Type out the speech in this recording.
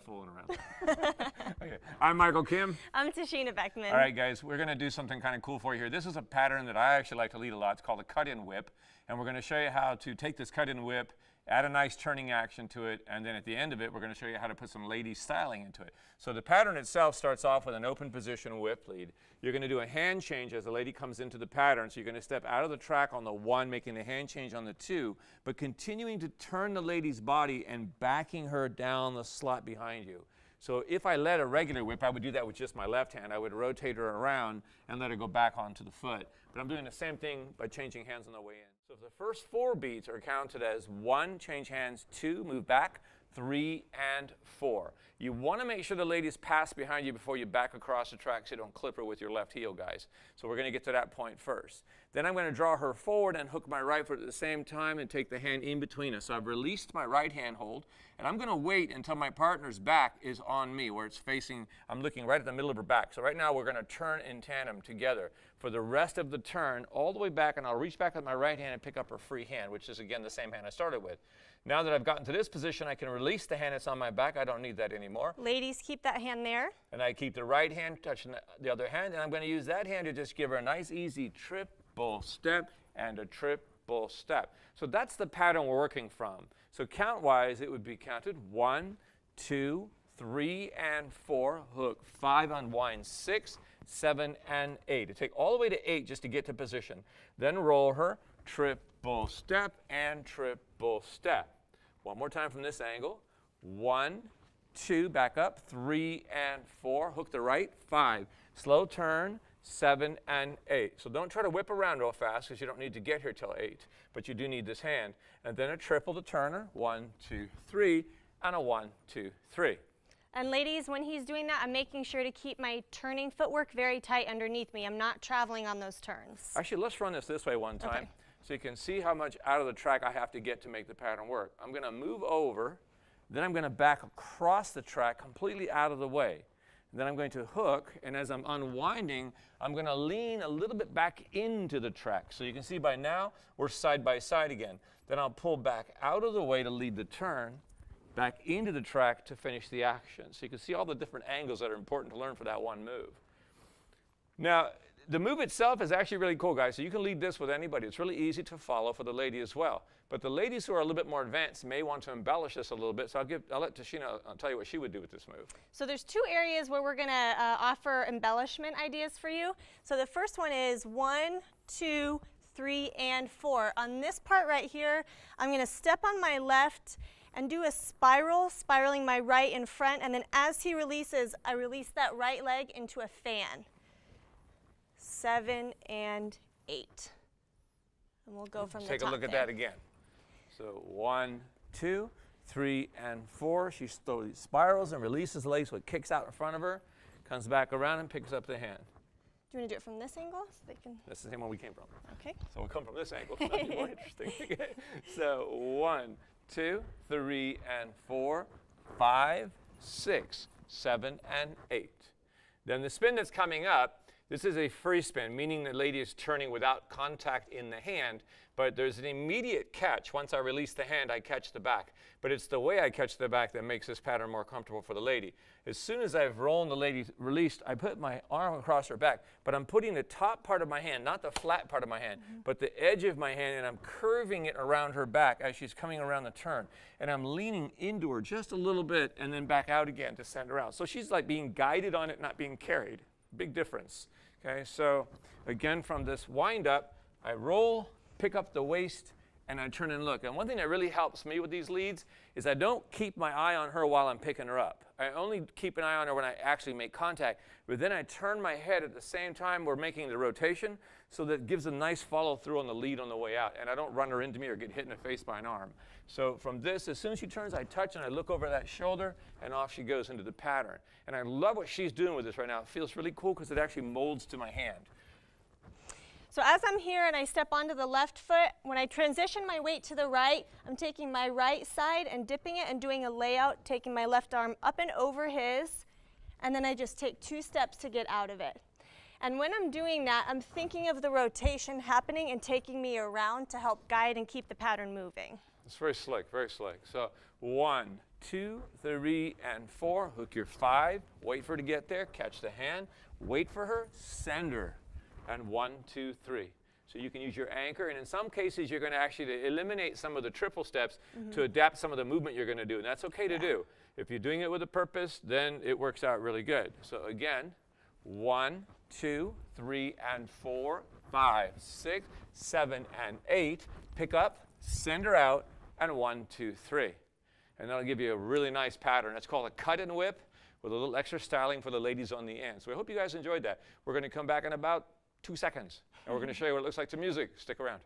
stop fooling around. Okay. I'm Michael Kiehm. I'm Tashina Beckan. All right, guys, we're going to do something kind of cool for you here. This is a pattern that I actually like to lead a lot. It's called a cut-in whip. And we're going to show you how to take this cut-in whip, add a nice turning action to it, and then at the end of it, we're going to show you how to put some lady styling into it. So the pattern itself starts off with an open position whip lead. You're going to do a hand change as the lady comes into the pattern. So you're going to step out of the track on the 1, making the hand change on the 2, but continuing to turn the lady's body and backing her down the slot behind you. So if I led a regular whip, I would do that with just my left hand. I would rotate her around and let her go back onto the foot. But I'm doing the same thing by changing hands on the way in. So the first 4 beats are counted as 1, change hands, 2, move back, 3, and 4. You want to make sure the ladies pass behind you before you back across the track so you don't clip her with your left heel, guys. So we're going to get to that point first. Then I'm going to draw her forward and hook my right foot at the same time and take the hand in between us. So I've released my right hand hold, and I'm going to wait until my partner's back is on me, where it's facing, I'm looking right at the middle of her back. So right now we're going to turn in tandem together for the rest of the turn all the way back, and I'll reach back with my right hand and pick up her free hand, which is again the same hand I started with. Now that I've gotten to this position, I can release the hand that's on my back. I don't need that anymore. Ladies, keep that hand there. And I keep the right hand touching the other hand, and I'm going to use that hand to just give her a nice, easy triple step and a triple step. So that's the pattern we're working from. So count-wise, it would be counted 1, 2, 3, and 4. Hook 5, unwind 6, 7, and 8. It take all the way to 8 just to get to position. Then roll her, triple step, and triple step. One more time from this angle. 1, 2, back up, 3 and 4. Hook the right, 5. Slow turn, 7 and 8. So don't try to whip around real fast because you don't need to get here till 8, but you do need this hand. And then a triple to turner, 1, 2, 3, and a 1, 2, 3. And ladies, when he's doing that, I'm making sure to keep my turning footwork very tight underneath me. I'm not traveling on those turns. Actually, let's run this way one time. Okay. So you can see how much out of the track I have to get to make the pattern work. I'm going to move over, then I'm going to back across the track completely out of the way. And then I'm going to hook, and as I'm unwinding, I'm going to lean a little bit back into the track. So you can see by now, we're side by side again. Then I'll pull back out of the way to lead the turn, back into the track to finish the action. So you can see all the different angles that are important to learn for that one move. Now, the move itself is actually really cool, guys. So you can lead this with anybody. It's really easy to follow for the lady as well. But the ladies who are a little bit more advanced may want to embellish this a little bit. So I'll let Tashina tell you what she would do with this move. So there's 2 areas where we're going to offer embellishment ideas for you. So the first one is 1, 2, 3, and 4. On this part right here, I'm going to step on my left and do a spiral, spiraling my right in front. And then as he releases, I release that right leg into a fan. 7 and 8. And we'll go from the top. Take a look at that again. So 1, 2, 3, and 4. She slowly spirals and releases the leg so it kicks out in front of her, comes back around and picks up the hand. Do you want to do it from this angle? So they can... That's the same one we came from. Okay. So we'll come from this angle. That'll be more interesting. Okay. So 1, 2, 3, and 4, 5, 6, 7, and 8. Then the spin that's coming up, this is a free spin, meaning the lady is turning without contact in the hand, but there's an immediate catch. Once I release the hand, I catch the back. But it's the way I catch the back that makes this pattern more comfortable for the lady. As soon as I've rolled the lady released, I put my arm across her back, but I'm putting the top part of my hand, not the flat part of my hand, but the edge of my hand, and I'm curving it around her back as she's coming around the turn. And I'm leaning into her just a little bit and then back out again to send her out. So she's like being guided on it, not being carried. Big difference. Okay, so again, from this wind up, I roll, pick up the waist, and I turn and look. And one thing that really helps me with these leads is I don't keep my eye on her while I'm picking her up. I only keep an eye on her when I actually make contact, but then I turn my head at the same time we're making the rotation, so that it gives a nice follow through on the lead on the way out, and I don't run her into me or get hit in the face by an arm. So from this, as soon as she turns, I touch and I look over that shoulder, and off she goes into the pattern. And I love what she's doing with this right now. It feels really cool because it actually molds to my hand. So as I'm here and I step onto the left foot, when I transition my weight to the right, I'm taking my right side and dipping it and doing a layout, taking my left arm up and over his, and then I just take 2 steps to get out of it. And when I'm doing that, I'm thinking of the rotation happening and taking me around to help guide and keep the pattern moving. It's very slick, very slick. So 1, 2, 3, and 4. Hook your 5. Wait for her to get there. Catch the hand. Wait for her. Send her. And 1, 2, 3. So you can use your anchor. And in some cases, you're going to actually eliminate some of the triple steps to adapt some of the movement you're going to do. And that's okay to do. If you're doing it with a purpose, then it works out really good. So again, 1, 2, 3, and 4, 5, 6, 7, and 8. Pick up, send her out, and 1, 2, 3. And that'll give you a really nice pattern. It's called a cut and whip with a little extra styling for the ladies on the end. So I hope you guys enjoyed that. We're going to come back in about 2 seconds, and we're going to show you what it looks like to music. Stick around.